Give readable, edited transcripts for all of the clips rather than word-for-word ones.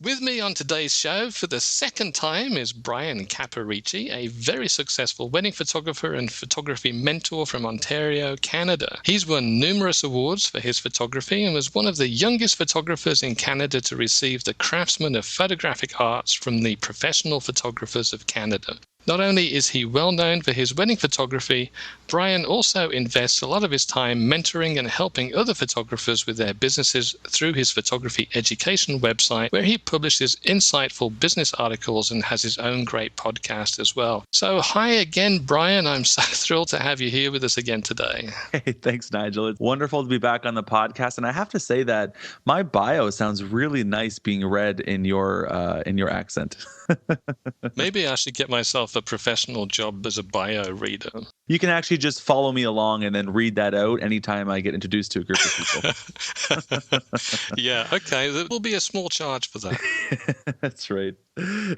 With me on today's show for the second time is Bryan Caporicci, a very successful wedding photographer and photography mentor from Ontario, Canada. He's won numerous awards for his photography and was one of the youngest photographers in Canada to receive the Craftsman of Photographic Arts from the Professional Photographers of Canada. Not only is he well known for his wedding photography, Bryan also invests a lot of his time mentoring and helping other photographers with their businesses through his photography education website, where he publishes insightful business articles and has his own great podcast as well. So hi again, Bryan. I'm so thrilled to have you here with us again today. Hey, thanks, Nigel. It's wonderful to be back on the podcast. And I have to say that my bio sounds really nice being read in your accent. Maybe I should get myself a professional job as a bio reader. You can actually just follow me along and then read that out anytime I get introduced to a group of people. Yeah, okay. There will be a small charge for that. That's right.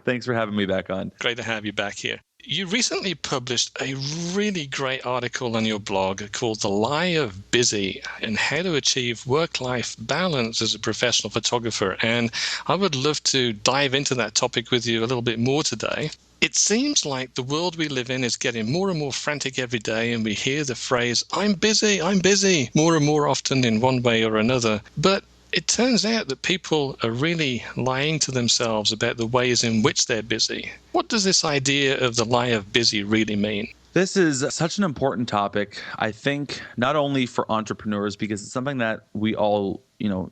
Thanks for having me back on. Great to have you back here. You recently published a really great article on your blog called The Lie of Busy and How to Achieve Work-Life Balance as a Professional Photographer. And I would love to dive into that topic with you a little bit more today. It seems like the world we live in is getting more and more frantic every day, and we hear the phrase, I'm busy, more and more often in one way or another. But it turns out that people are really lying to themselves about the ways in which they're busy. What does this idea of the lie of busy really mean? This is such an important topic, I think, not only for entrepreneurs, because it's something that we all,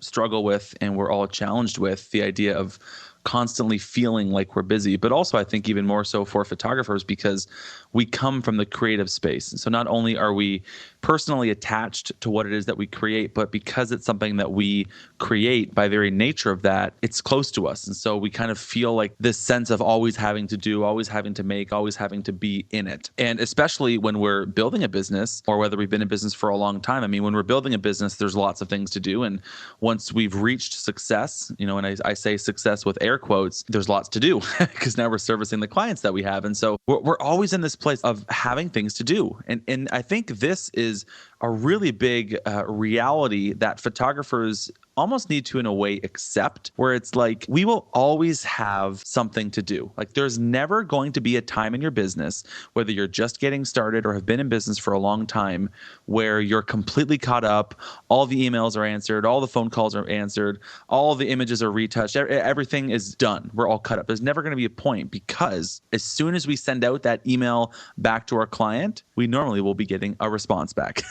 struggle with and we're all challenged with, the idea of constantly feeling like we're busy, but also I think even more so for photographers because we come from the creative space. And so not only are we personally attached to what it is that we create, but because it's something that we create by very nature of that, it's close to us. And so we kind of feel like this sense of always having to do, always having to make, always having to be in it. And especially when we're building a business or whether we've been in business for a long time. I mean, when we're building a business, there's lots of things to do. And once we've reached success, and I say success with air quotes, there's lots to do because now we're servicing the clients that we have. And so we're always in this place of having things to do. And I think this is a really big reality that photographers almost need to, in a way, accept, where it's like we will always have something to do. Like there's never going to be a time in your business, whether you're just getting started or have been in business for a long time, where you're completely caught up, all the emails are answered, all the phone calls are answered, all the images are retouched, everything is done. We're all cut up. There's never going to be a point because as soon as we send out that email back to our client, we normally will be getting a response back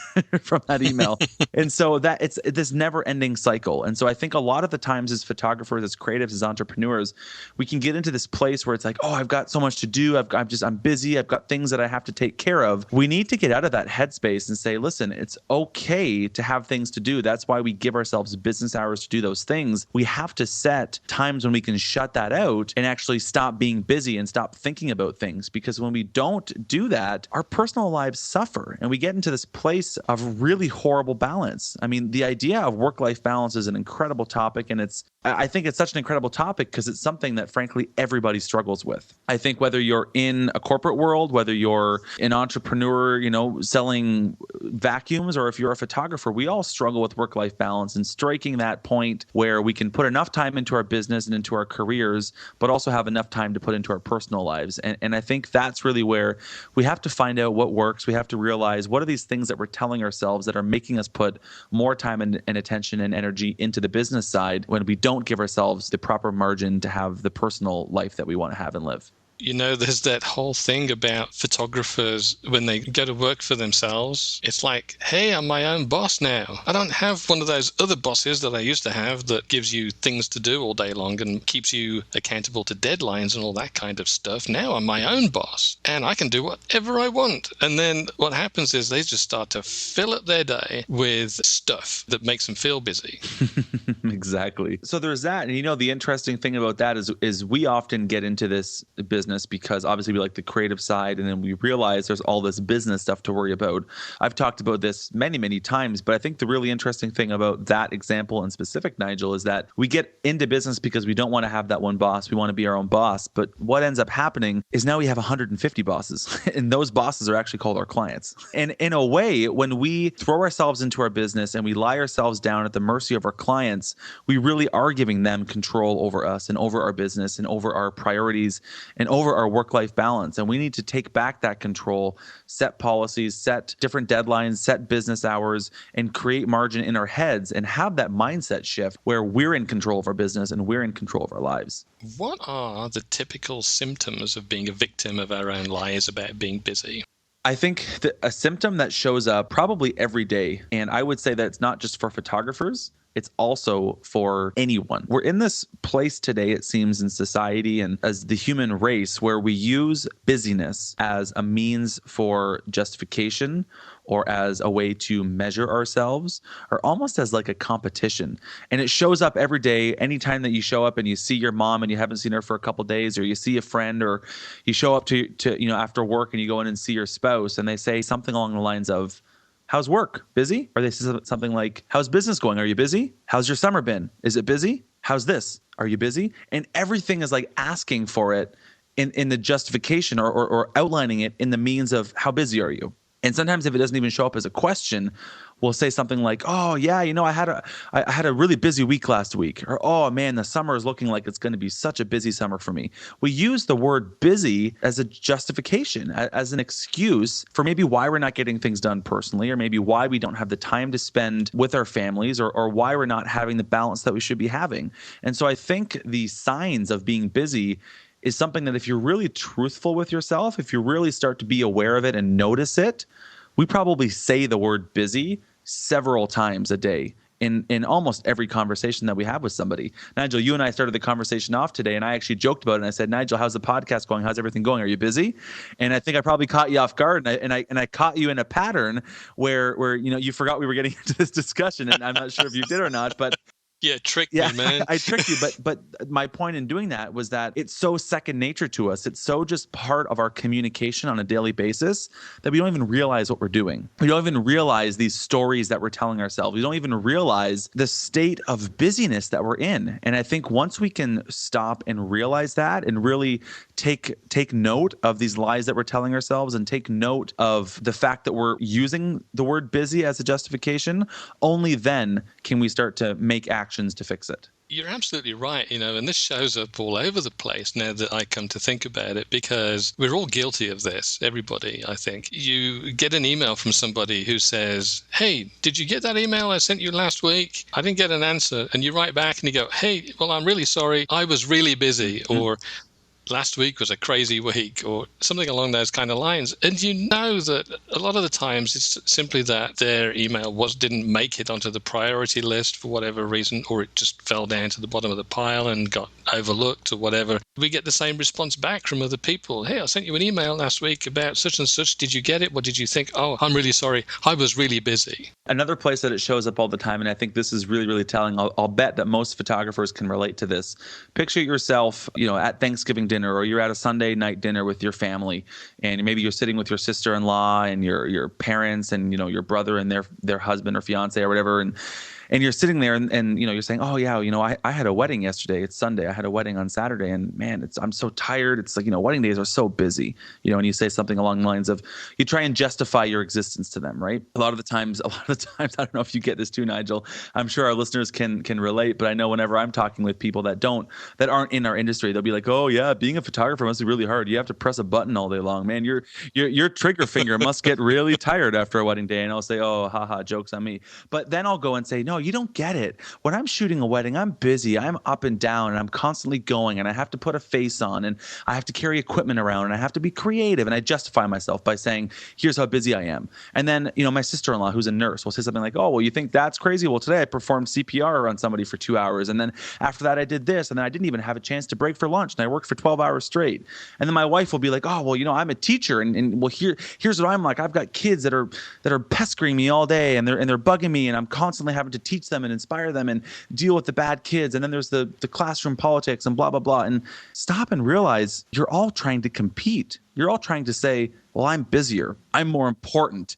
from that email. And so that it's this never-ending cycle. And so I think a lot of the times as photographers, as creatives, as entrepreneurs, we can get into this place where it's like, oh, I've got so much to do. I'm busy. I've got things that I have to take care of. We need to get out of that headspace and say, listen, it's okay to have things to do. That's why we give ourselves business hours to do those things. We have to set times when we can shut that out and actually stop being busy and stop thinking about things. Because when we don't do that, our personal lives suffer and we get into this place of really horrible balance. I mean, the idea of work-life balance is an incredible topic, and I think it's such an incredible topic because it's something that frankly everybody struggles with. I think whether you're in a corporate world, whether you're an entrepreneur, selling vacuums, or if you're a photographer, we all struggle with work-life balance and striking that point where we can put enough time into our business and into our careers, but also have enough time to put into our personal lives. And I think that's really where we have to find out what works. We have to realize what are these things that we're telling ourselves that are making us put more time and attention and energy into the business side when we don't give ourselves the proper margin to have the personal life that we want to have and live. There's that whole thing about photographers when they go to work for themselves. It's like, hey, I'm my own boss now. I don't have one of those other bosses that I used to have that gives you things to do all day long and keeps you accountable to deadlines and all that kind of stuff. Now I'm my own boss and I can do whatever I want. And then what happens is they just start to fill up their day with stuff that makes them feel busy. Exactly. So there's that. And the interesting thing about that is we often get into this business business because obviously we like the creative side, and then we realize there's all this business stuff to worry about. I've talked about this many, many times, but I think the really interesting thing about that example in specific, Nigel, is that we get into business because we don't want to have that one boss. We want to be our own boss. But what ends up happening is now we have 150 bosses, and those bosses are actually called our clients. And in a way, when we throw ourselves into our business and we lie ourselves down at the mercy of our clients, we really are giving them control over us and over our business and over our priorities and over our work-life balance. And we need to take back that control, set policies, set different deadlines, set business hours, and create margin in our heads and have that mindset shift where we're in control of our business and we're in control of our lives. What are the typical symptoms of being a victim of our own lies about being busy? I think that a symptom that shows up probably every day, and I would say that it's not just for photographers, it's also for anyone. We're in this place today, it seems, in society and as the human race, where we use busyness as a means for justification or as a way to measure ourselves, or almost as like a competition. And it shows up every day. Anytime that you show up and you see your mom and you haven't seen her for a couple of days, or you see a friend, or you show up to after work and you go in and see your spouse, and they say something along the lines of, "How's work? Busy?" Or they say something like, "How's business going? Are you busy? How's your summer been? Is it busy? How's this? Are you busy?" And everything is like asking for it in the justification or outlining it in the means of, how busy are you? And sometimes if it doesn't even show up as a question, we'll say something like, "Oh yeah, I had a really busy week last week," or, "Oh man, the summer is looking like it's going to be such a busy summer for me." We use the word busy as a justification, as an excuse for maybe why we're not getting things done personally, or maybe why we don't have the time to spend with our families, or why we're not having the balance that we should be having. And so I think the signs of being busy is something that if you're really truthful with yourself, if you really start to be aware of it and notice it, we probably say the word busy several times a day in almost every conversation that we have with somebody. Nigel, you and I started the conversation off today, and I actually joked about it, and I said, "Nigel, how's the podcast going? How's everything going? Are you busy?" And I think I probably caught you off guard, and I caught you in a pattern where you forgot we were getting into this discussion, and I'm not sure if you did or not, but Yeah, tricked me, man. I tricked you, but my point in doing that was that it's so second nature to us. It's so just part of our communication on a daily basis that we don't even realize what we're doing. We don't even realize these stories that we're telling ourselves. We don't even realize the state of busyness that we're in. And I think once we can stop and realize that and really take note of these lies that we're telling ourselves and take note of the fact that we're using the word busy as a justification, only then can we start to make actions to fix it. You're absolutely right, and this shows up all over the place now that I come to think about it, because we're all guilty of this, everybody, I think. You get an email from somebody who says, "Hey, did you get that email I sent you last week? I didn't get an answer." And you write back and you go, "Hey, well, I'm really sorry. I was really busy," or "Last week was a crazy week," or something along those kind of lines. And you know that a lot of the times it's simply that their email didn't make it onto the priority list for whatever reason, or it just fell down to the bottom of the pile and got overlooked or whatever. We get the same response back from other people. "Hey, I sent you an email last week about such and such. Did you get it? What did you think?" "Oh, I'm really sorry. I was really busy." Another place that it shows up all the time, and I think this is really, really telling, I'll bet that most photographers can relate to this. Picture yourself, at Thanksgiving dinner, or you're at a Sunday night dinner with your family, and maybe you're sitting with your sister-in-law and your parents and, your brother and their husband or fiance or whatever, and you're sitting there and you're saying, "Oh yeah, I had a wedding yesterday. It's Sunday. I had a wedding on Saturday, and man, I'm so tired. It's like, wedding days are so busy." And you say something along the lines of, you try and justify your existence to them, right? A lot of the times, I don't know if you get this too, Nigel. I'm sure our listeners can relate, but I know whenever I'm talking with people that aren't in our industry, they'll be like, "Oh yeah, being a photographer must be really hard. You have to press a button all day long, man. Your trigger finger must get really tired after a wedding day." And I'll say, "Oh, haha, joke's on me." But then I'll go and say, "No, you don't get it. When I'm shooting a wedding, I'm busy. I'm up and down, and I'm constantly going, and I have to put a face on, and I have to carry equipment around, and I have to be creative." And I justify myself by saying, "Here's how busy I am." And then, my sister-in-law, who's a nurse, will say something like, "Oh, well, you think that's crazy? Well, today I performed CPR on somebody for 2 hours. And then after that, I did this. And then I didn't even have a chance to break for lunch. And I worked for 12 hours straight." And then my wife will be like, "Oh, well, I'm a teacher. And well, here's what I'm like. I've got kids that are pestering me all day, and they're bugging me. And I'm constantly having to teach them and inspire them and deal with the bad kids. And then there's the classroom politics and blah, blah, blah. And stop and realize you're all trying to compete. You're all trying to say, well, I'm busier. I'm more important.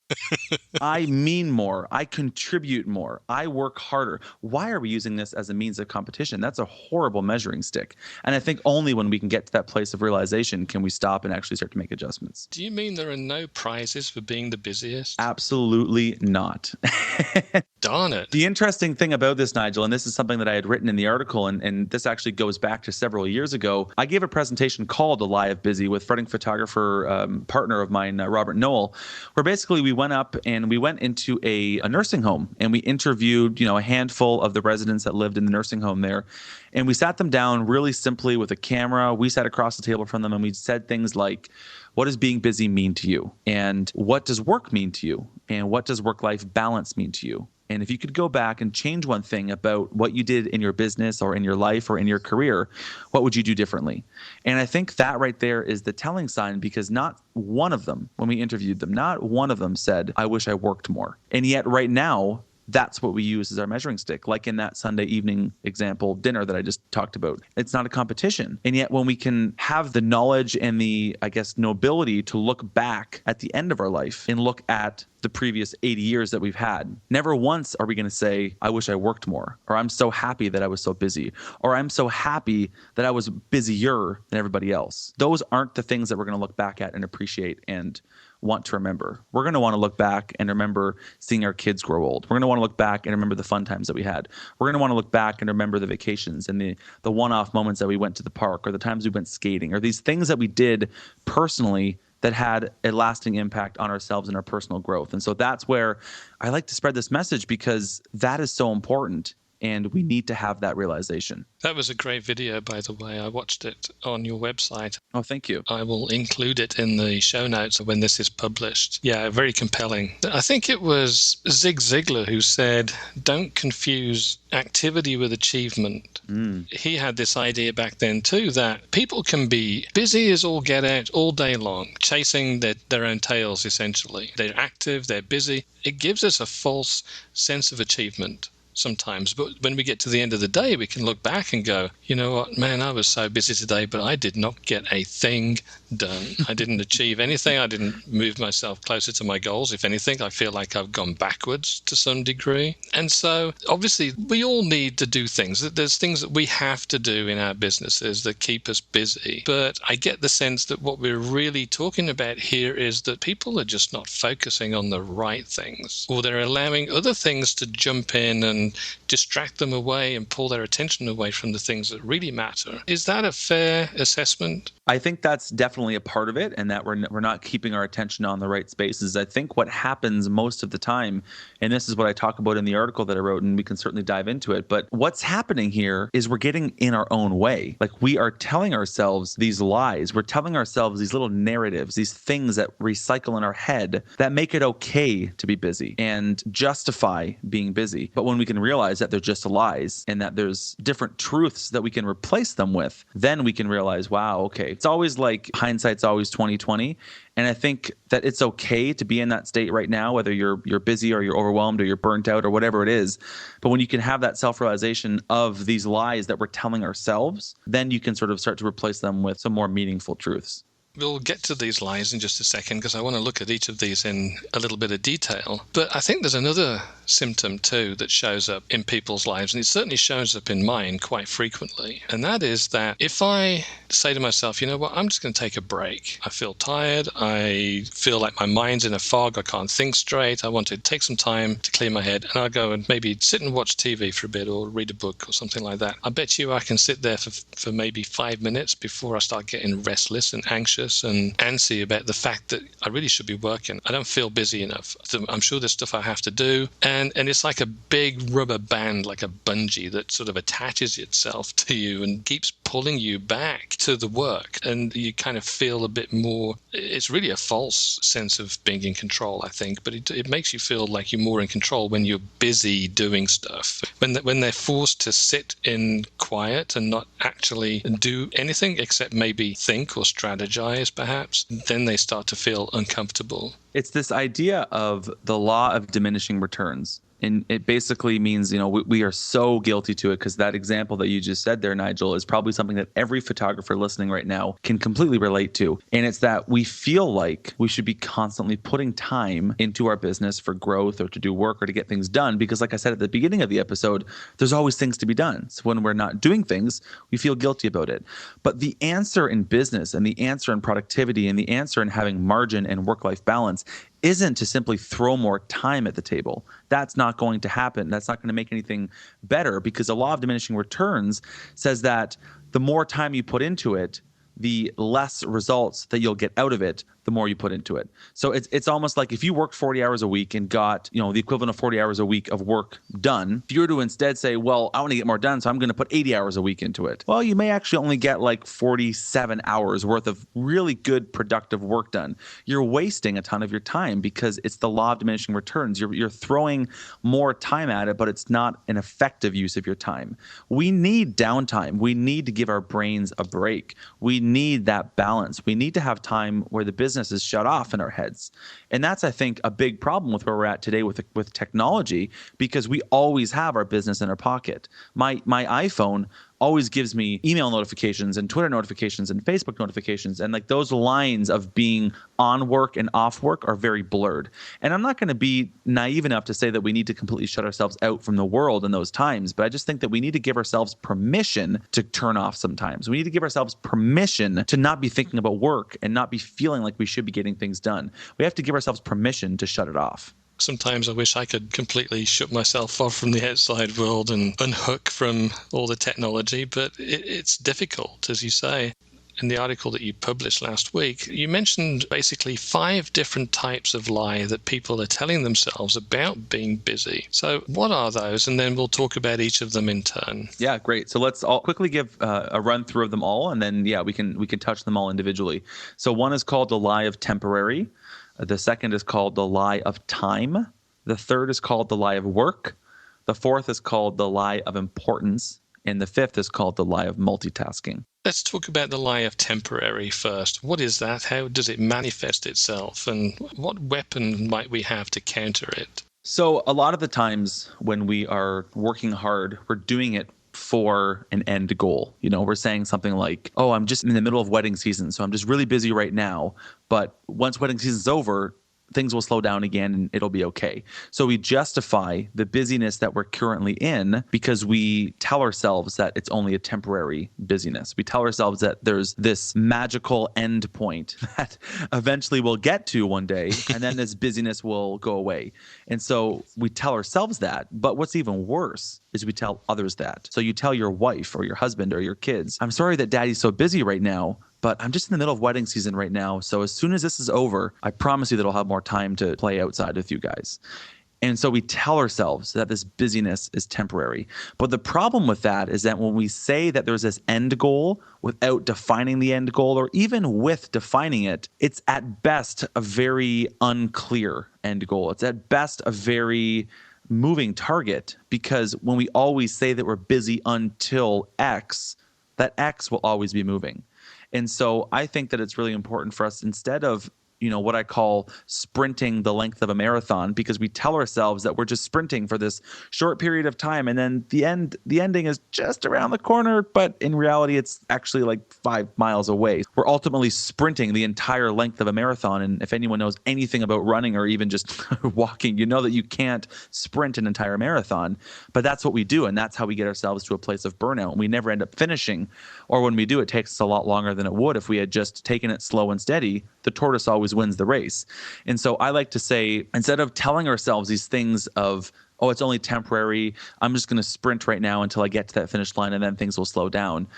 I mean more. I contribute more. I work harder. Why are we using this as a means of competition? That's a horrible measuring stick. And I think only when we can get to that place of realization can we stop and actually start to make adjustments. Do you mean there are no prizes for being the busiest? Absolutely not. Darn it. The interesting thing about this, Nigel, and this is something that I had written in the article, and this actually goes back to several years ago. I gave a presentation called The Lie of Busy with wedding photographer partner of mine, Robert Noel, where basically we went up and we went into a nursing home and we interviewed, a handful of the residents that lived in the nursing home there. And we sat them down really simply with a camera. We sat across the table from them and we said things like, what does being busy mean to you? And what does work mean to you? And what does work-life balance mean to you? And if you could go back and change one thing about what you did in your business or in your life or in your career, what would you do differently? And I think that right there is the telling sign, because not one of them, when we interviewed them, not one of them said, I wish I worked more. And yet right now, that's what we use as our measuring stick. Like in that Sunday evening example dinner that I just talked about. It's not a competition. And yet when we can have the knowledge and the, nobility to look back at the end of our life and look at the previous 80 years that we've had, never once are we going to say, I wish I worked more, or I'm so happy that I was so busy, or I'm so happy that I was busier than everybody else. Those aren't the things that we're going to look back at and appreciate and want to remember. We're going to want to look back and remember seeing our kids grow old. We're going to want to look back and remember the fun times that we had. We're going to want to look back and remember the vacations and the one-off moments that we went to the park, or the times we went skating, or these things that we did personally that had a lasting impact on ourselves and our personal growth. And so that's where I like to spread this message, because that is so important. And we need to have that realization. That was a great video, by the way. I watched it on your website. Oh, thank you. I will include it in the show notes when this is published. Yeah, very compelling. I think it was Zig Ziglar who said, don't confuse activity with achievement. He had this idea back then too, that people can be busy as all get out all day long, chasing their own tails, essentially. They're active, they're busy. It gives us a false sense of achievement sometimes. But when we get to the end of the day, we can look back and go, you know what, man, I was so busy today, but I did not get a thing done. I didn't achieve anything. I didn't move myself closer to my goals. If anything, I feel like I've gone backwards to some degree. And so obviously we all need to do things. There's things that we have to do in our businesses that keep us busy. But I get the sense that what we're really talking about here is that people are just not focusing on the right things, or they're allowing other things to jump in and distract them away and pull their attention away from the things that really matter. Is that a fair assessment? I think that's definitely a part of it, and that we're not keeping our attention on the right spaces. I think what happens most of the time, and this is what I talk about in the article that I wrote, and we can certainly dive into it, but what's happening here is we're getting in our own way. Like, we are telling ourselves these lies. We're telling ourselves these little narratives, these things that recycle in our head that make it okay to be busy and justify being busy. But when we can realize that they're just lies and that there's different truths that we can replace them with, then we can realize, wow, okay. It's always like hindsight's always 20/20. And I think that it's okay to be in that state right now, whether you're busy or you're overwhelmed or you're burnt out or whatever it is. But when you can have that self-realization of these lies that we're telling ourselves, then you can sort of start to replace them with some more meaningful truths. We'll get to these lies in just a second, because I want to look at each of these in a little bit of detail. But I think there's another symptom too that shows up in people's lives, and it certainly shows up in mine quite frequently. And that is that if I say to myself, you know what, I'm just going to take a break. I feel tired. I feel like my mind's in a fog. I can't think straight. I want to take some time to clear my head. And I'll go and maybe sit and watch TV for a bit or read a book or something like that. I bet you I can sit there for maybe 5 minutes before I start getting restless and anxious and antsy about the fact that I really should be working. I don't feel busy enough. I'm sure there's stuff I have to do. And it's like a big rubber band, like a bungee that sort of attaches itself to you and keeps pulling you back to the work. And you kind of feel a bit more, it's really a false sense of being in control, I think. But it makes you feel like you're more in control when you're busy doing stuff. When they're forced to sit in quiet and not actually do anything except maybe think or strategize, perhaps, then they start to feel uncomfortable. It's this idea of the law of diminishing returns. And it basically means, we are so guilty to it, because that example that you just said there, Nigel, is probably something that every photographer listening right now can completely relate to. And it's that we feel like we should be constantly putting time into our business for growth or to do work or to get things done. Because like I said at the beginning of the episode, there's always things to be done. So when we're not doing things, we feel guilty about it. But the answer in business and the answer in productivity and the answer in having margin and work-life balance isn't to simply throw more time at the table. That's not going to happen. That's not going to make anything better, because the law of diminishing returns says that the more time you put into it, the less results that you'll get out of it, the more you put into it. So it's almost like if you worked 40 hours a week and got, the equivalent of 40 hours a week of work done, if you were to instead say, well, I want to get more done, so I'm going to put 80 hours a week into it. Well, you may actually only get like 47 hours worth of really good productive work done. You're wasting a ton of your time because it's the law of diminishing returns. You're throwing more time at it, but it's not an effective use of your time. We need downtime. We need to give our brains a break. We need that balance. We need to have time where the business is shut off in our heads. And that's, I think, a big problem with where we're at today with technology, because we always have our business in our pocket. My iPhone always gives me email notifications and Twitter notifications and Facebook notifications. And like those lines of being on work and off work are very blurred. And I'm not going to be naive enough to say that we need to completely shut ourselves out from the world in those times. But I just think that we need to give ourselves permission to turn off sometimes. We need to give ourselves permission to not be thinking about work and not be feeling like we should be getting things done. We have to give ourselves permission to shut it off. Sometimes I wish I could completely shut myself off from the outside world and unhook from all the technology, but it's difficult, as you say. In the article that you published last week, you mentioned basically 5 different types of lie that people are telling themselves about being busy. So what are those? And then we'll talk about each of them in turn. Yeah, great. So let's all quickly give a run through of them all, and then we can touch them all individually. So one is called the lie of temporary. The second is called the lie of time. The third is called the lie of work. The fourth is called the lie of importance. And the fifth is called the lie of multitasking. Let's talk about the lie of temporary first. What is that? How does it manifest itself? And what weapon might we have to counter it? So a lot of the times when we are working hard, we're doing it for an end goal. We're saying something like, oh, I'm just in the middle of wedding season, so I'm just really busy right now. But once wedding season's over, things will slow down again and it'll be okay. So we justify the busyness that we're currently in because we tell ourselves that it's only a temporary busyness. We tell ourselves that there's this magical end point that eventually we'll get to one day, and then this busyness will go away. And so we tell ourselves that. But what's even worse is we tell others that. So you tell your wife or your husband or your kids, I'm sorry that daddy's so busy right now, but I'm just in the middle of wedding season right now. So as soon as this is over, I promise you that I'll have more time to play outside with you guys. And so we tell ourselves that this busyness is temporary. But the problem with that is that when we say that there's this end goal without defining the end goal, or even with defining it, it's at best a very unclear end goal. It's at best a very moving target, because when we always say that we're busy until X, that X will always be moving. And so I think that it's really important for us, instead of what I call sprinting the length of a marathon, because we tell ourselves that we're just sprinting for this short period of time, and then the ending is just around the corner, but in reality it's actually like 5 miles away. We're ultimately sprinting the entire length of a marathon, and if anyone knows anything about running or even just walking, you know that you can't sprint an entire marathon. But that's what we do, and that's how we get ourselves to a place of burnout, and we never end up finishing. Or when we do, it takes us a lot longer than it would if we had just taken it slow and steady. The tortoise always wins the race. And so I like to say, instead of telling ourselves these things of, oh, it's only temporary, I'm just going to sprint right now until I get to that finish line and then things will slow down,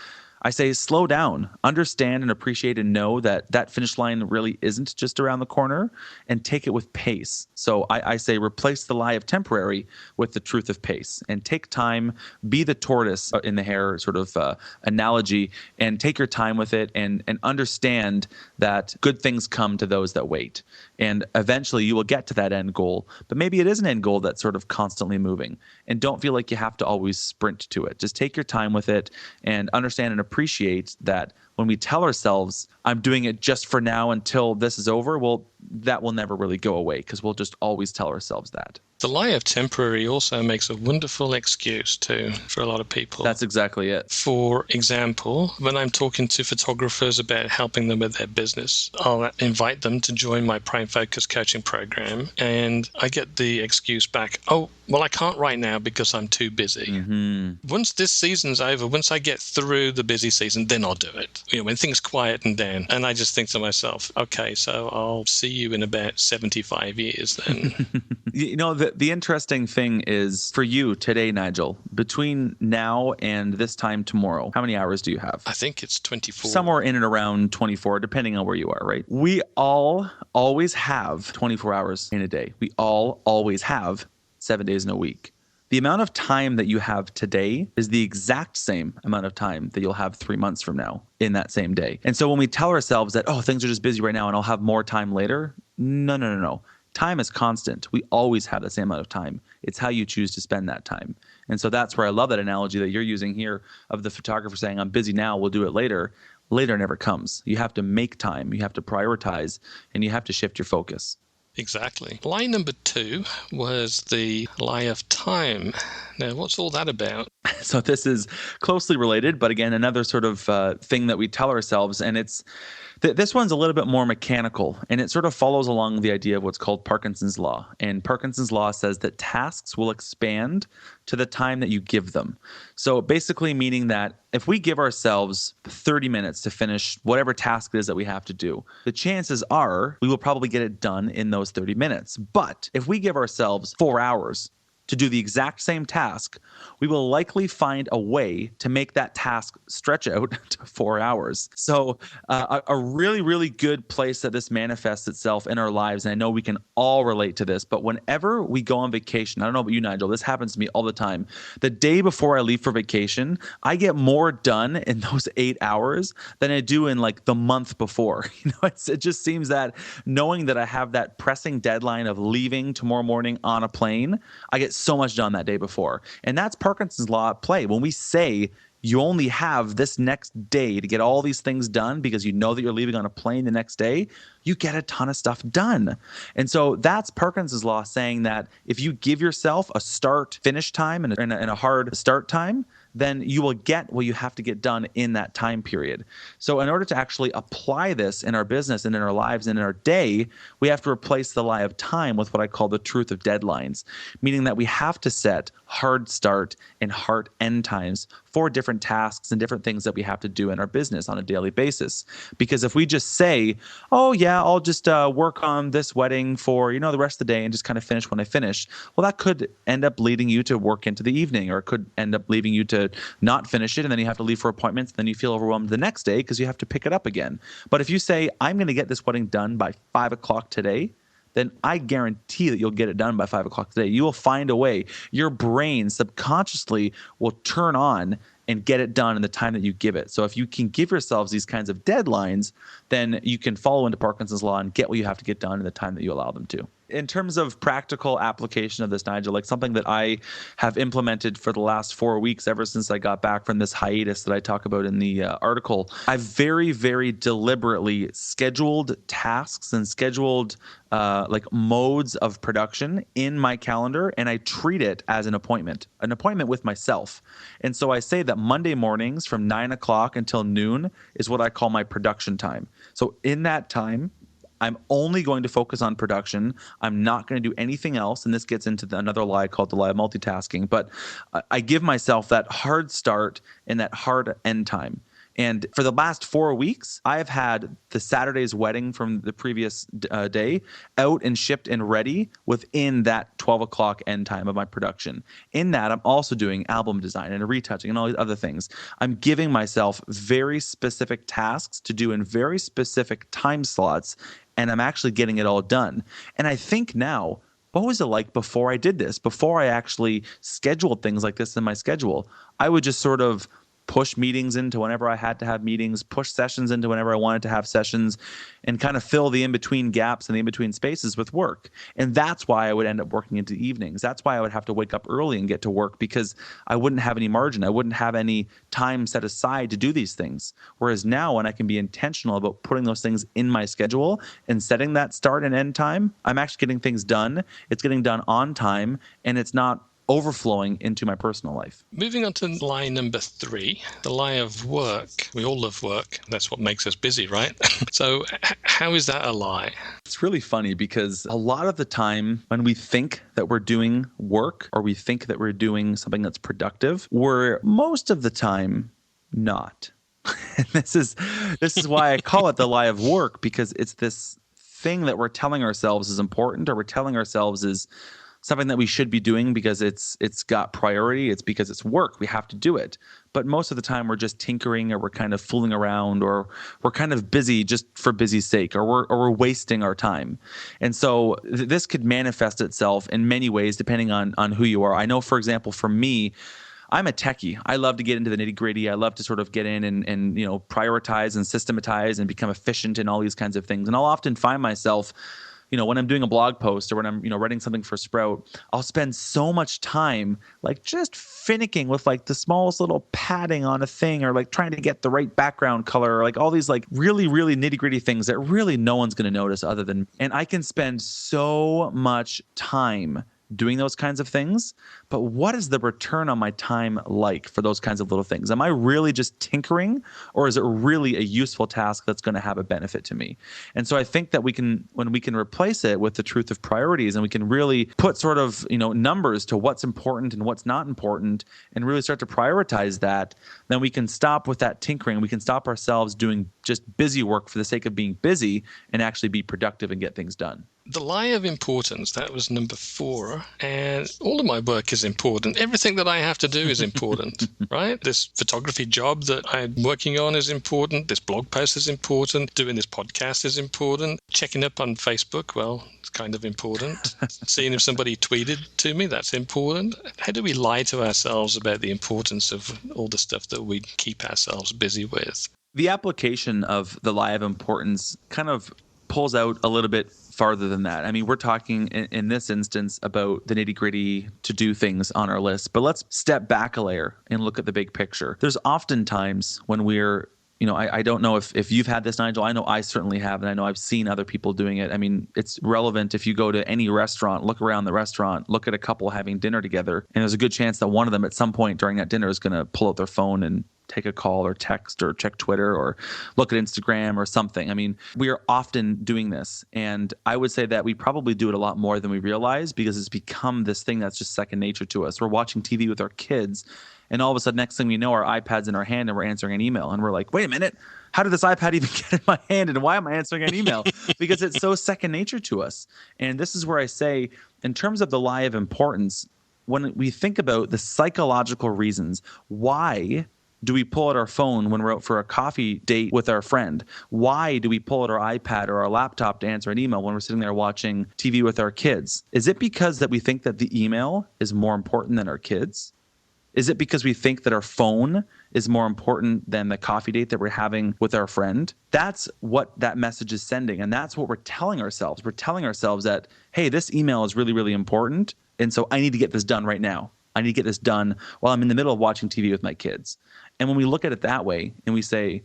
I say slow down, understand and appreciate and know that that finish line really isn't just around the corner, and take it with pace. So I say replace the lie of temporary with the truth of pace, and take time, be the tortoise in the hare sort of analogy, and take your time with it, and understand that good things come to those that wait. And eventually you will get to that end goal, but maybe it is an end goal that's sort of constantly moving, and don't feel like you have to always sprint to it. Just take your time with it and understand and appreciate that when we tell ourselves, I'm doing it just for now until this is over, well, that will never really go away, because we'll just always tell ourselves that. The lie of temporary also makes a wonderful excuse too for a lot of people. That's exactly it. For example, when I'm talking to photographers about helping them with their business, I'll invite them to join my Prime Focus coaching program, and I get the excuse back, oh, well, I can't right now because I'm too busy. Mm-hmm. Once this season's over, once I get through the busy season, then I'll do it. When things quieten down. And I just think to myself, okay, so I'll see you in about 75 years then. The interesting thing is for you today, Nigel, between now and this time tomorrow, how many hours do you have? I think it's 24. Somewhere in and around 24, depending on where you are, right? We all always have 24 hours in a day. We all always have 7 days in a week. The amount of time that you have today is the exact same amount of time that you'll have 3 months from now in that same day. And so when we tell ourselves that, oh, things are just busy right now and I'll have more time later, no. Time is constant. We always have the same amount of time. It's how you choose to spend that time. And so that's where I love that analogy that you're using here of the photographer saying, I'm busy now, we'll do it later. Later never comes. You have to make time, you have to prioritize, and you have to shift your focus. Exactly. Lie number 2 was the lie of time. Now, what's all that about? So this is closely related, but again, another sort of thing that we tell ourselves, and this one's a little bit more mechanical, and it sort of follows along the idea of what's called Parkinson's law. And Parkinson's law says that tasks will expand to the time that you give them. So basically meaning that if we give ourselves 30 minutes to finish whatever task it is that we have to do, the chances are we will probably get it done in those 30 minutes. But if we give ourselves 4 hours to do the exact same task, we will likely find a way to make that task stretch out to 4 hours. So a really, really good place that this manifests itself in our lives, and I know we can all relate to this, but whenever we go on vacation, I don't know about you, Nigel, this happens to me all the time. The day before I leave for vacation, I get more done in those 8 hours than I do in like the month before. It just seems that knowing that I have that pressing deadline of leaving tomorrow morning on a plane, I get so much done that day before. And that's Parkinson's law at play. When we say you only have this next day to get all these things done because you know that you're leaving on a plane the next day, you get a ton of stuff done. And so that's Parkinson's law saying that if you give yourself a start-finish time and a hard start time, then you will get what you have to get done in that time period. So in order to actually apply this in our business and in our lives and in our day, we have to replace the lie of time with what I call the truth of deadlines, meaning that we have to set hard start and hard end times for different tasks and different things that we have to do in our business on a daily basis. Because if we just say, oh yeah, I'll just work on this wedding for, the rest of the day and just kind of finish when I finish, well, that could end up leading you to work into the evening, or it could end up leaving you to not finish it, and then you have to leave for appointments, and then you feel overwhelmed the next day because you have to pick it up again. But if you say, I'm going to get this wedding done by 5 o'clock today, then I guarantee that you'll get it done by 5 o'clock today. You will find a way. Your brain subconsciously will turn on and get it done in the time that you give it. So if you can give yourselves these kinds of deadlines, then you can follow into Parkinson's law and get what you have to get done in the time that you allow them to. In terms of practical application of this, Nigel, like something that I have implemented for the last 4 weeks, ever since I got back from this hiatus that I talk about in the article, I've very, very deliberately scheduled tasks and scheduled modes of production in my calendar, and I treat it as an appointment with myself. And so I say that Monday mornings from 9 o'clock until noon is what I call my production time. So in that time, I'm only going to focus on production. I'm not going to do anything else. And this gets into another lie called the lie of multitasking. But I give myself that hard start and that hard end time. And for the last 4 weeks, I've had the Saturday's wedding from the previous day out and shipped and ready within that 12 o'clock end time of my production. In that, I'm also doing album design and retouching and all these other things. I'm giving myself very specific tasks to do in very specific time slots, and I'm actually getting it all done. And I think now, what was it like before I did this? Before I actually scheduled things like this in my schedule, I would just sort of push meetings into whenever I had to have meetings, push sessions into whenever I wanted to have sessions, and kind of fill the in-between gaps and the in-between spaces with work. And that's why I would end up working into evenings. That's why I would have to wake up early and get to work, because I wouldn't have any margin. I wouldn't have any time set aside to do these things. Whereas now, when I can be intentional about putting those things in my schedule and setting that start and end time, I'm actually getting things done. It's getting done on time, and it's not overflowing into my personal life. Moving on to lie number 3, the lie of work. We all love work. That's what makes us busy, right? So how is that a lie? It's really funny because a lot of the time when we think that we're doing work or we think that we're doing something that's productive, we're most of the time not. And this is why I call it the lie of work, because it's this thing that we're telling ourselves is important, or we're telling ourselves is something that we should be doing because it's got priority. It's because it's work. We have to do it. But most of the time we're just tinkering, or we're kind of fooling around, or we're kind of busy just for busy's sake, or we're wasting our time. And so this could manifest itself in many ways depending on who you are. I know, for example, for me, I'm a techie. I love to get into the nitty gritty. I love to sort of get in and prioritize and systematize and become efficient in all these kinds of things. And I'll often find myself, when I'm doing a blog post or when I'm, writing something for Sprout, I'll spend so much time like just finicking with like the smallest little padding on a thing, or like trying to get the right background color, or like all these like really, really nitty gritty things that really no one's going to notice other than, and I can spend so much time doing those kinds of things. But what is the return on my time like for those kinds of little things? Am I really just tinkering, or is it really a useful task that's going to have a benefit to me? And so I think that when we can replace it with the truth of priorities, and we can really put sort of, numbers to what's important and what's not important, and really start to prioritize that, then we can stop with that tinkering. We can stop ourselves doing just busy work for the sake of being busy, and actually be productive and get things done. The lie of importance, that was number 4. And all of my work is important. Everything that I have to do is important, right? This photography job that I'm working on is important. This blog post is important. Doing this podcast is important. Checking up on Facebook, well, it's kind of important. Seeing if somebody tweeted to me, that's important. How do we lie to ourselves about the importance of all the stuff that we keep ourselves busy with? The application of the lie of importance kind of pulls out a little bit farther than that. I mean, we're talking in this instance about the nitty-gritty to-do things on our list, but let's step back a layer and look at the big picture. There's often times when we're, I don't know if you've had this, Nigel. I know I certainly have, and I know I've seen other people doing it. I mean, it's relevant if you go to any restaurant, look around the restaurant, look at a couple having dinner together, and there's a good chance that one of them at some point during that dinner is going to pull out their phone and take a call or text or check Twitter or look at Instagram or something. I mean, we are often doing this. And I would say that we probably do it a lot more than we realize, because it's become this thing that's just second nature to us. We're watching TV with our kids, and all of a sudden, next thing we know, our iPad's in our hand and we're answering an email. And we're like, wait a minute, how did this iPad even get in my hand? And why am I answering an email? Because it's so second nature to us. And this is where I say, in terms of the lie of importance, when we think about the psychological reasons why do we pull out our phone when we're out for a coffee date with our friend? Why do we pull out our iPad or our laptop to answer an email when we're sitting there watching TV with our kids? Is it because that we think that the email is more important than our kids? Is it because we think that our phone is more important than the coffee date that we're having with our friend? That's what that message is sending. And that's what we're telling ourselves. We're telling ourselves that, hey, this email is really, really important. And so I need to get this done right now. I need to get this done while I'm in the middle of watching TV with my kids. And when we look at it that way and we say,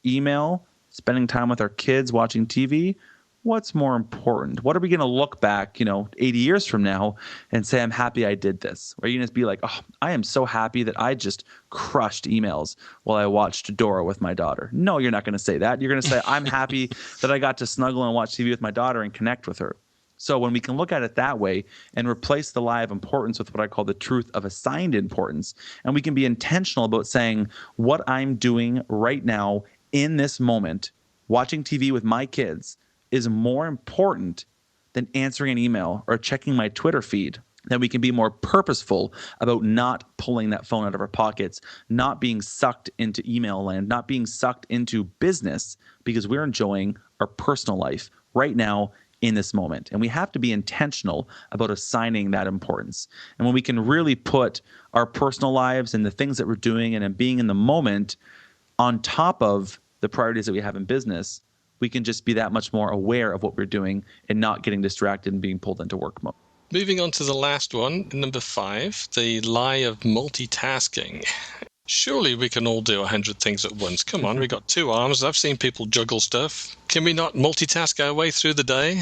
email, spending time with our kids, watching TV, what's more important? What are we going to look back, 80 years from now and say, I'm happy I did this? Or are you going to be like, oh, I am so happy that I just crushed emails while I watched Dora with my daughter? No, you're not going to say that. You're going to say, I'm happy that I got to snuggle and watch TV with my daughter and connect with her. So when we can look at it that way and replace the lie of importance with what I call the truth of assigned importance, and we can be intentional about saying what I'm doing right now in this moment, watching TV with my kids, is more important than answering an email or checking my Twitter feed, then we can be more purposeful about not pulling that phone out of our pockets, not being sucked into email land, not being sucked into business, because we're enjoying our personal life right now in this moment. And we have to be intentional about assigning that importance. And when we can really put our personal lives and the things that we're doing and being in the moment on top of the priorities that we have in business, we can just be that much more aware of what we're doing and not getting distracted and being pulled into work mode. Moving on to the last one, number 5, the lie of multitasking. Surely we can all do 100 things at once. Come on, we got 2 arms. I've seen people juggle stuff. Can we not multitask our way through the day?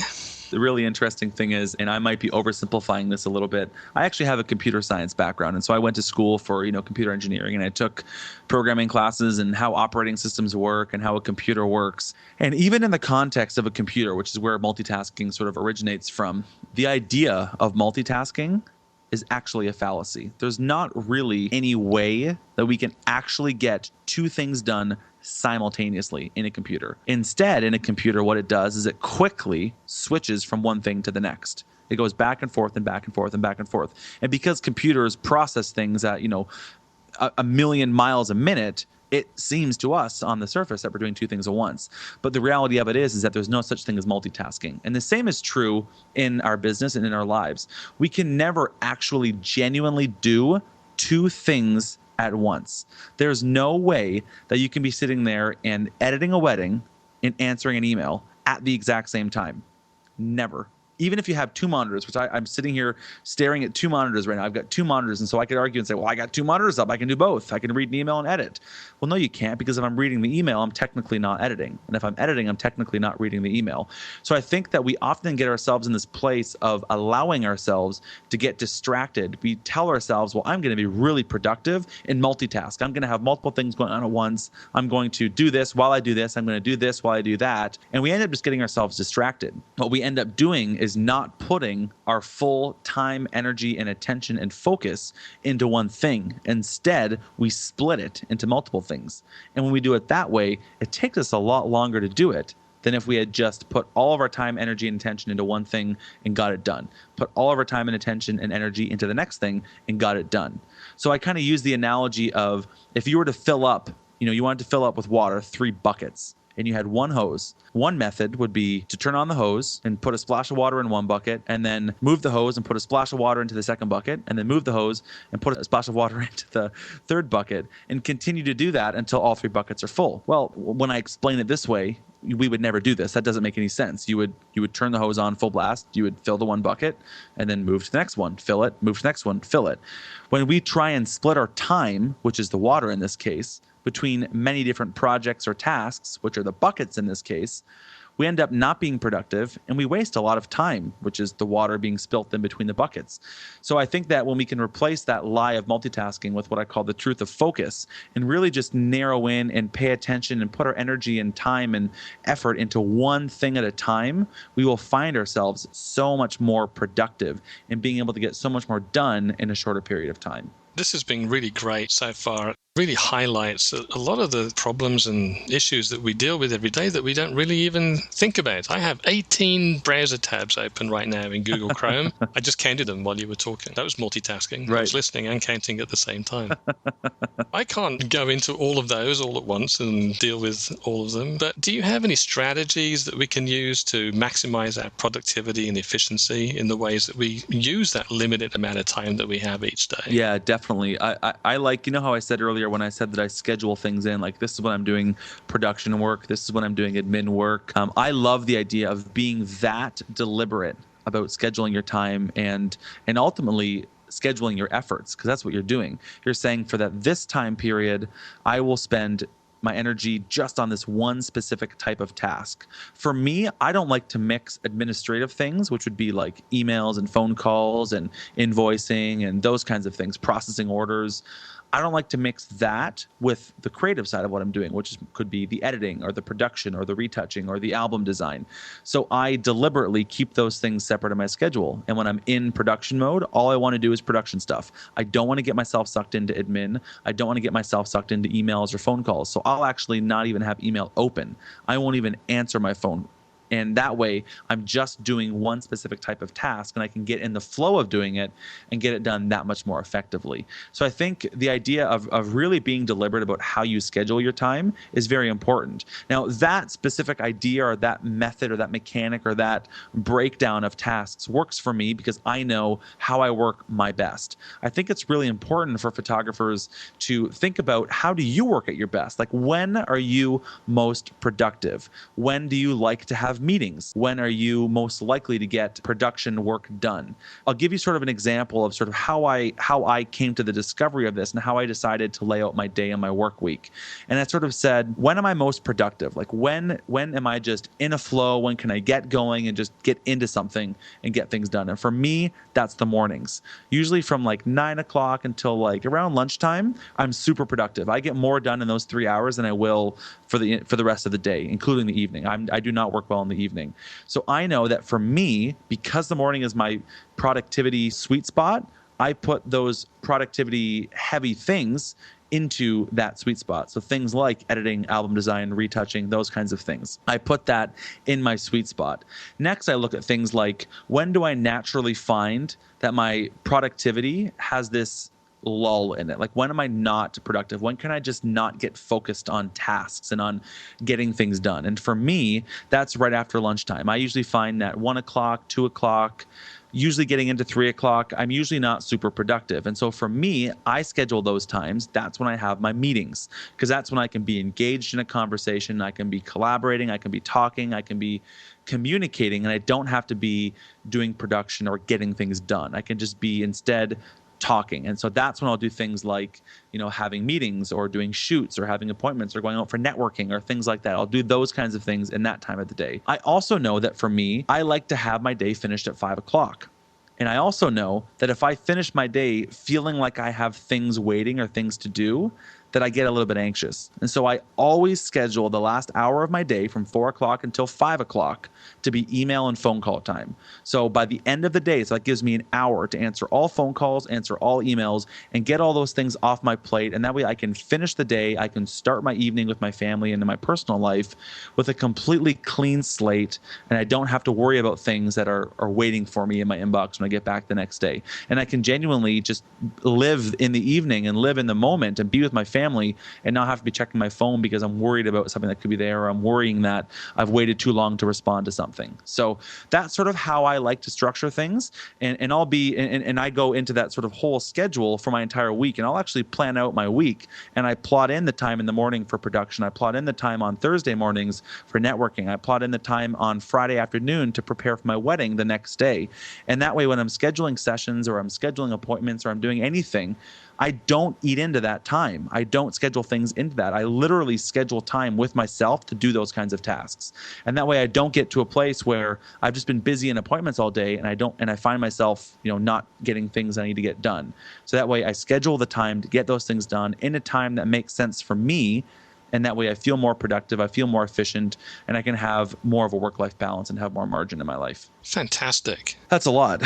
The really interesting thing is, and I might be oversimplifying this a little bit, I actually have a computer science background. And so I went to school for, computer engineering, and I took programming classes and how operating systems work and how a computer works. And even in the context of a computer, which is where multitasking sort of originates from, the idea of multitasking is actually a fallacy. There's not really any way that we can actually get 2 things done simultaneously in a computer. Instead, in a computer, what it does is it quickly switches from one thing to the next. It goes back and forth and back and forth and back and forth. And because computers process things at, a million miles a minute, it seems to us on the surface that we're doing 2 things at once. But the reality of it is that there's no such thing as multitasking. And the same is true in our business and in our lives. We can never actually genuinely do 2 things at once. There's no way that you can be sitting there and editing a wedding and answering an email at the exact same time. Never. Even if you have 2 monitors, which I'm sitting here staring at 2 monitors right now. I've got 2 monitors, and so I could argue and say, well, I got 2 monitors up. I can do both. I can read an email and edit. Well, no, you can't, because if I'm reading the email, I'm technically not editing. And if I'm editing, I'm technically not reading the email. So I think that we often get ourselves in this place of allowing ourselves to get distracted. We tell ourselves, well, I'm going to be really productive and multitask. I'm going to have multiple things going on at once. I'm going to do this while I do this. I'm going to do this while I do that. And we end up just getting ourselves distracted. What we end up doing is not putting our full time, energy, and attention and focus into one thing. Instead, we split it into multiple things. And when we do it that way, it takes us a lot longer to do it than if we had just put all of our time, energy, and attention into one thing and got it done. Put all of our time and attention and energy into the next thing and got it done. So I kind of use the analogy of, if you were to fill up, you wanted to fill up with water 3 buckets, and you had 1 hose. One method would be to turn on the hose and put a splash of water in one bucket, and then move the hose and put a splash of water into the second bucket, and then move the hose and put a splash of water into the third bucket, and continue to do that until all 3 buckets are full. Well, when I explain it this way, we would never do this. That doesn't make any sense. You would turn the hose on full blast, you would fill the one bucket, and then move to the next one, fill it, move to the next one, fill it. When we try and split our time, which is the water in this case, between many different projects or tasks, which are the buckets in this case, we end up not being productive, and we waste a lot of time, which is the water being spilt in between the buckets. So I think that when we can replace that lie of multitasking with what I call the truth of focus, and really just narrow in and pay attention and put our energy and time and effort into one thing at a time, we will find ourselves so much more productive and being able to get so much more done in a shorter period of time. This has been really great so far. It really highlights a lot of the problems and issues that we deal with every day that we don't really even think about. I have 18 browser tabs open right now in Google Chrome. I just counted them while you were talking. That was multitasking. Right. I was listening and counting at the same time. I can't go into all of those all at once and deal with all of them. But do you have any strategies that we can use to maximize our productivity and efficiency in the ways that we use that limited amount of time that we have each day? Yeah, definitely. I like, how I said earlier when I said that I schedule things in, like this is when I'm doing production work, this is when I'm doing admin work. I love the idea of being that deliberate about scheduling your time and ultimately scheduling your efforts, because that's what you're doing. You're saying for this time period, I will spend my energy just on this one specific type of task. For me, I don't like to mix administrative things, which would be like emails and phone calls and invoicing and those kinds of things, processing orders. I don't like to mix that with the creative side of what I'm doing, which could be the editing or the production or the retouching or the album design. So I deliberately keep those things separate in my schedule. And when I'm in production mode, all I want to do is production stuff. I don't want to get myself sucked into admin. I don't want to get myself sucked into emails or phone calls. So I'll actually not even have email open. I won't even answer my phone And that way I'm just doing one specific type of task, and I can get in the flow of doing it and get it done that much more effectively. So I think the idea of really being deliberate about how you schedule your time is very important. Now, that specific idea or that method or that mechanic or that breakdown of tasks works for me because I know how I work my best. I think it's really important for photographers to think about, how do you work at your best? Like, when are you most productive? When do you like to have meetings? When are you most likely to get production work done? I'll give you sort of an example of sort of how I came to the discovery of this and how I decided to lay out my day and my work week. And I sort of said, when am I most productive? Like, when am I just in a flow? When can I get going and just get into something and get things done? And for me, that's the mornings. Usually from like 9 o'clock until like around lunchtime, I'm super productive. I get more done in those 3 hours than I will for the rest of the day, including the evening. I do not work well in the evening. So I know that for me, because the morning is my productivity sweet spot, I put those productivity heavy things into that sweet spot. So things like editing, album design, retouching, those kinds of things. I put that in my sweet spot. Next, I look at things like, when do I naturally find that my productivity has this lull in it? Like, when am I not productive? When can I just not get focused on tasks and on getting things done? And for me, that's right after lunchtime. I usually find that 1 o'clock, 2 o'clock, usually getting into 3 o'clock, I'm usually not super productive. And so for me, I schedule those times. That's when I have my meetings, because that's when I can be engaged in a conversation. I can be collaborating. I can be talking. I can be communicating. And I don't have to be doing production or getting things done. I can just be instead talking. And so that's when I'll do things like, having meetings or doing shoots or having appointments or going out for networking or things like that. I'll do those kinds of things in that time of the day. I also know that for me, I like to have my day finished at 5 o'clock. And I also know that if I finish my day feeling like I have things waiting or things to do, that I get a little bit anxious. And so I always schedule the last hour of my day from 4 o'clock until 5 o'clock to be email and phone call time. So by the end of the day, so that gives me an hour to answer all phone calls, answer all emails, and get all those things off my plate. And that way I can finish the day. I can start my evening with my family and in my personal life with a completely clean slate. And I don't have to worry about things that are waiting for me in my inbox when I get back the next day. And I can genuinely just live in the evening and live in the moment and be with my family and not have to be checking my phone because I'm worried about something that could be there, or I'm worrying that I've waited too long to respond to something. So that's sort of how I like to structure things. And I'll be, and I go into that sort of whole schedule for my entire week, and I'll actually plan out my week, and I plot in the time in the morning for production. I plot in the time on Thursday mornings for networking. I plot in the time on Friday afternoon to prepare for my wedding the next day. And that way, when I'm scheduling sessions or I'm scheduling appointments or I'm doing anything, I don't eat into that time. I don't schedule things into that. I literally schedule time with myself to do those kinds of tasks. And that way I don't get to a place where I've just been busy in appointments all day and I find myself, not getting things I need to get done. So that way I schedule the time to get those things done in a time that makes sense for me. And that way I feel more productive, I feel more efficient, and I can have more of a work-life balance and have more margin in my life. Fantastic. That's a lot.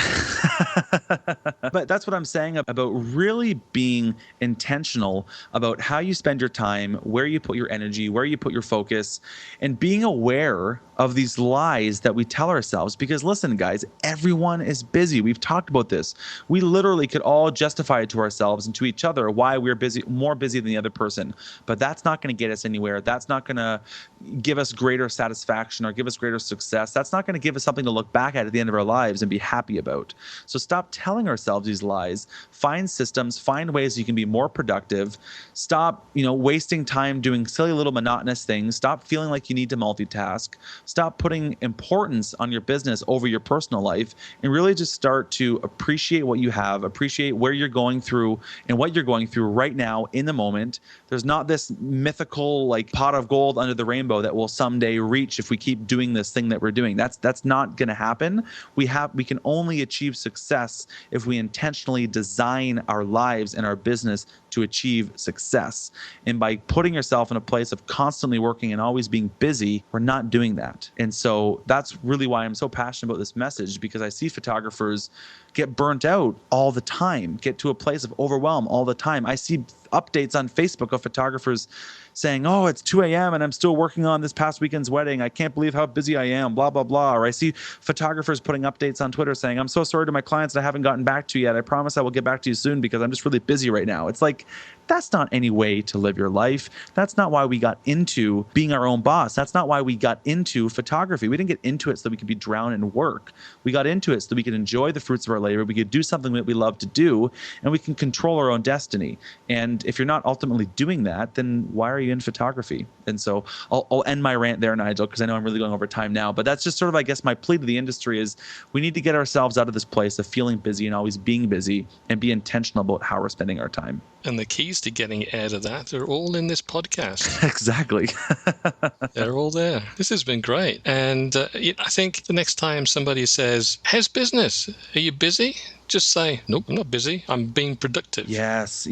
But that's what I'm saying about really being intentional about how you spend your time, where you put your energy, where you put your focus, and being aware of these lies that we tell ourselves. Because listen, guys, everyone is busy. We've talked about this. We literally could all justify it to ourselves and to each other why we're busy, more busy than the other person. But that's not going to get us anywhere. That's not going to give us greater satisfaction or give us greater success. That's not going to give us something to look back at the end of our lives and be happy about. So stop telling ourselves these lies. Find systems, find ways you can be more productive. Stop, wasting time doing silly little monotonous things. Stop feeling like you need to multitask. Stop putting importance on your business over your personal life, and really just start to appreciate what you have, appreciate where you're going through and what you're going through right now in the moment. There's not this mythical pot of gold under the rainbow that will someday reach if we keep doing this thing that we're doing. That's not going to happen. We can only achieve success if we intentionally design our lives and our business to achieve success. And by putting yourself in a place of constantly working and always being busy, we're not doing that. that. And so that's really why I'm so passionate about this message, because I see photographers get burnt out all the time, get to a place of overwhelm all the time. I see updates on Facebook of photographers saying, oh, it's 2 a.m. and I'm still working on this past weekend's wedding. I can't believe how busy I am, blah, blah, blah. Or I see photographers putting updates on Twitter saying, I'm so sorry to my clients that I haven't gotten back to you yet. I promise I will get back to you soon because I'm just really busy right now. It's like, that's not any way to live your life. That's not why we got into being our own boss. That's not why we got into photography. We didn't get into it so that we could be drowned in work. We got into it so that we could enjoy the fruits of our labor. We could do something that we love to do, and we can control our own destiny. And if you're not ultimately doing that, then why are you in photography? And so I'll end my rant there, Nigel, because I know I'm really going over time now. But that's just sort of, I guess, my plea to the industry is we need to get ourselves out of this place of feeling busy and always being busy and be intentional about how we're spending our time. And the keys to getting out of that are all in this podcast. Exactly. They're all there. This has been great. And I think the next time somebody says, how's business? Are you busy? Just say, nope, I'm not busy. I'm being productive. Yes.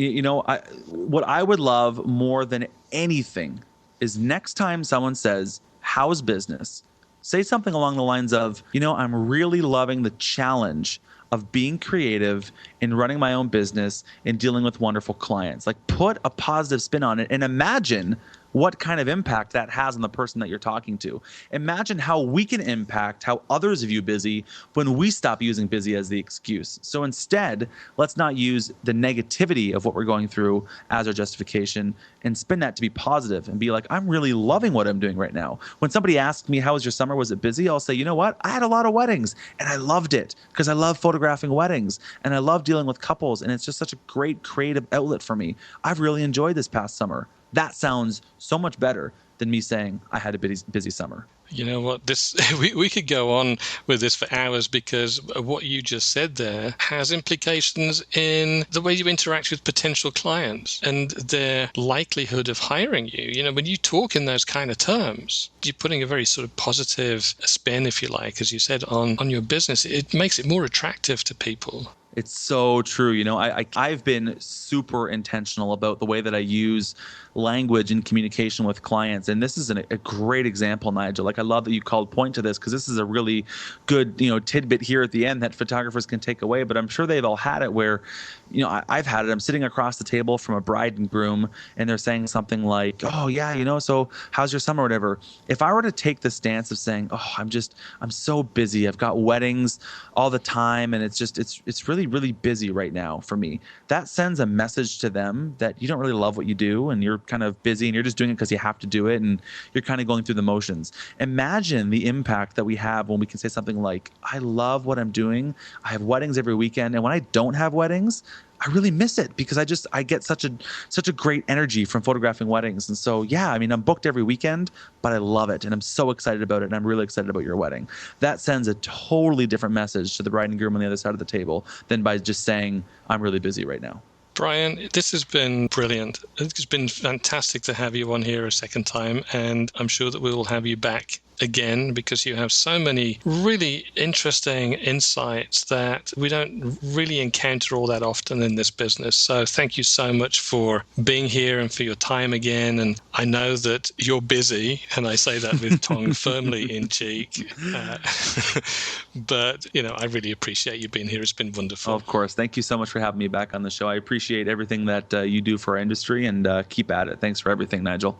What I would love more than anything is next time someone says, how's business? Say something along the lines of, I'm really loving the challenge of being creative and running my own business and dealing with wonderful clients. Like, put a positive spin on it and imagine what kind of impact that has on the person that you're talking to. Imagine how we can impact how others view busy when we stop using busy as the excuse. So instead, let's not use the negativity of what we're going through as our justification and spin that to be positive and be like, I'm really loving what I'm doing right now. When somebody asks me, how was your summer? Was it busy? I'll say, you know what? I had a lot of weddings and I loved it because I love photographing weddings and I love dealing with couples. And it's just such a great creative outlet for me. I've really enjoyed this past summer. That sounds so much better than me saying I had a busy summer. You know what? We could go on with this for hours, because what you just said there has implications in the way you interact with potential clients and their likelihood of hiring you. When you talk in those kind of terms, you're putting a very sort of positive spin, if you like, as you said, on your business. It makes it more attractive to people. It's so true. I've been super intentional about the way that I use language in communication with clients. And this is a great example, Nigel. Like, I love that you called point to this, because this is a really good, tidbit here at the end that photographers can take away. But I'm sure they've all had it where, I've had it. I'm sitting across the table from a bride and groom and they're saying something like, oh yeah, so how's your summer or whatever. If I were to take the stance of saying, oh, I'm so busy. I've got weddings all the time. And it's really, really busy right now for me. That sends a message to them that you don't really love what you do and you're kind of busy and you're just doing it because you have to do it and you're kind of going through the motions. Imagine the impact that we have when we can say something like, I love what I'm doing. I have weddings every weekend. And when I don't have weddings, I really miss it because I get such a great energy from photographing weddings. And so, yeah, I'm booked every weekend, but I love it. And I'm so excited about it. And I'm really excited about your wedding. That sends a totally different message to the bride and groom on the other side of the table than by just saying, I'm really busy right now. Bryan, this has been brilliant. It's been fantastic to have you on here a second time, and I'm sure that we will have you back again, because you have so many really interesting insights that we don't really encounter all that often in this business. So thank you so much for being here and for your time again. And I know that you're busy, and I say that with tongue firmly in cheek. But, I really appreciate you being here. It's been wonderful. Of course. Thank you so much for having me back on the show. I appreciate everything that you do for our industry, and keep at it. Thanks for everything, Nigel.